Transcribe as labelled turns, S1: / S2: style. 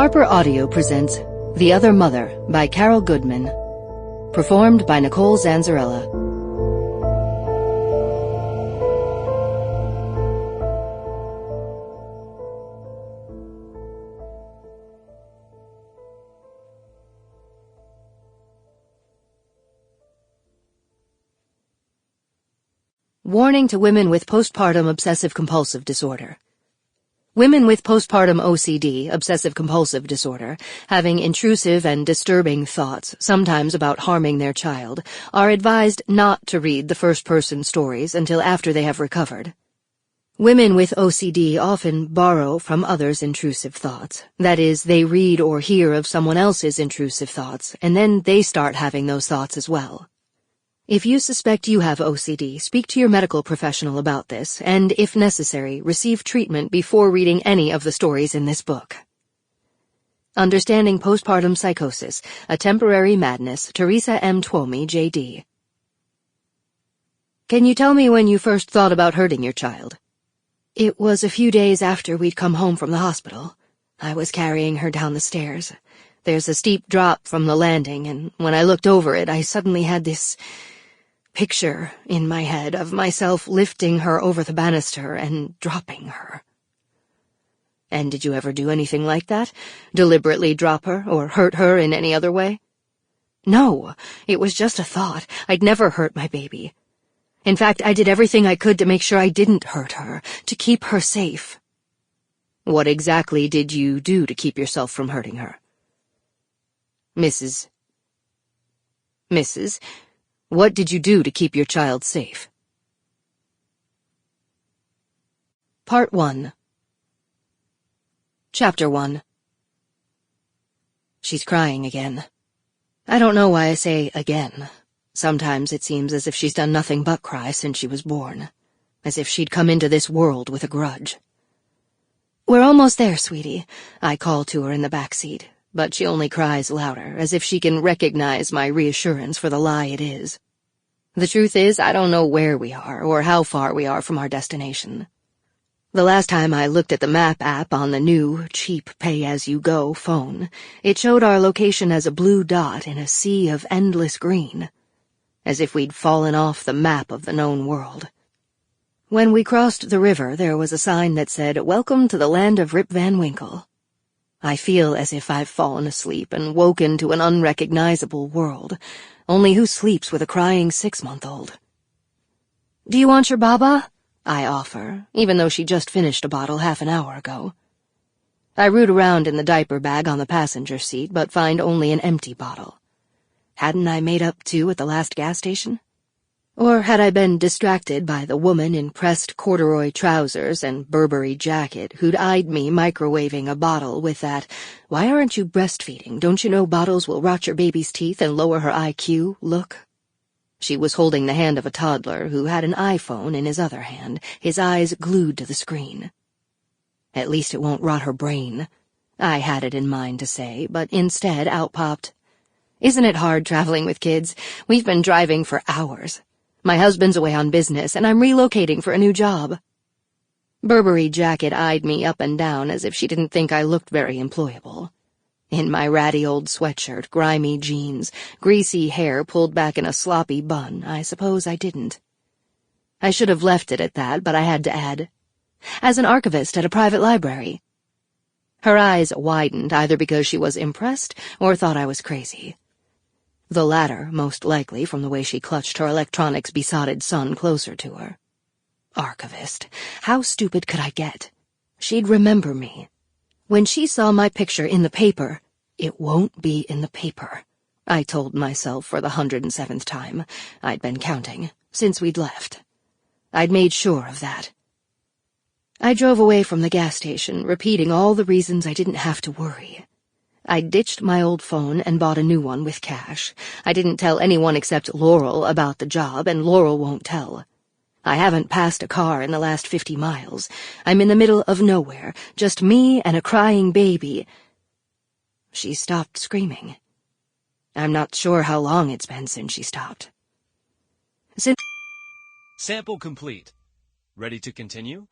S1: Harper Audio presents The Other Mother by Carol Goodman. Performed by Nicol Zanzarella. Warning to women with postpartum obsessive-compulsive disorder. Women with postpartum OCD, obsessive-compulsive disorder, having intrusive and disturbing thoughts, sometimes about harming their child, are advised not to read the first-person stories until after they have recovered. Women with OCD often borrow from others' intrusive thoughts. That is, they read or hear of someone else's intrusive thoughts, and then they start having those thoughts as well. If you suspect you have OCD, speak to your medical professional about this, and, if necessary, receive treatment before reading any of the stories in this book. Understanding Postpartum Psychosis, A Temporary Madness, Teresa M. Twomey, J.D. Can you tell me when you first thought about hurting your child? It was a few days after we'd come home from the hospital. I was carrying her down the stairs. There's a steep drop from the landing, and when I looked over it, I suddenly had this picture in my head of myself lifting her over the banister and dropping her. And did you ever do anything like that? Deliberately drop her or hurt her in any other way? No, it was just a thought. I'd never hurt my baby. In fact, I did everything I could to make sure I didn't hurt her, to keep her safe. What exactly did you do to keep yourself from hurting her? Mrs., what did you do to keep your child safe? Part 1. Chapter 1. She's crying again. I don't know why I say again. Sometimes it seems as if she's done nothing but cry since she was born, as if she'd come into this world with a grudge. We're almost there, sweetie, I call to her in the back seat, but she only cries louder, as if she can recognize my reassurance for the lie it is. The truth is, I don't know where we are or how far we are from our destination. The last time I looked at the map app on the new, cheap pay-as-you-go phone, it showed our location as a blue dot in a sea of endless green, as if we'd fallen off the map of the known world. When we crossed the river, there was a sign that said, "Welcome to the land of Rip Van Winkle." I feel as if I've fallen asleep and woken to an unrecognizable world. Only who sleeps with a crying 6-month-old? Do you want your baba? I offer, even though she just finished a bottle half an hour ago. I root around in the diaper bag on the passenger seat, but find only an empty bottle. Hadn't I made up 2 at the last gas station? Or had I been distracted by the woman in pressed corduroy trousers and Burberry jacket who'd eyed me microwaving a bottle with that, "Why aren't you breastfeeding? Don't you know bottles will rot your baby's teeth and lower her IQ?" look? She was holding the hand of a toddler who had an iPhone in his other hand, his eyes glued to the screen. At least it won't rot her brain, I had it in mind to say, but instead out popped, "Isn't it hard traveling with kids? We've been driving for hours. My husband's away on business, and I'm relocating for a new job." Burberry jacket eyed me up and down as if she didn't think I looked very employable. In my ratty old sweatshirt, grimy jeans, greasy hair pulled back in a sloppy bun, I suppose I didn't. I should have left it at that, but I had to add, "As an archivist at a private library." Her eyes widened either because she was impressed or thought I was crazy. The latter, most likely, from the way she clutched her electronics-besotted son closer to her. Archivist. How stupid could I get? She'd remember me. When she saw my picture in the paper, "It won't be in the paper," I told myself for the 107th time. I'd been counting, since we'd left. I'd made sure of that. I drove away from the gas station, repeating all the reasons I didn't have to worry. I ditched my old phone and bought a new one with cash. I didn't tell anyone except Laurel about the job, and Laurel won't tell. I haven't passed a car in the last 50 miles. I'm in the middle of nowhere, just me and a crying baby. She stopped screaming. I'm not sure how long it's been since she stopped.
S2: Sample complete. Ready to continue?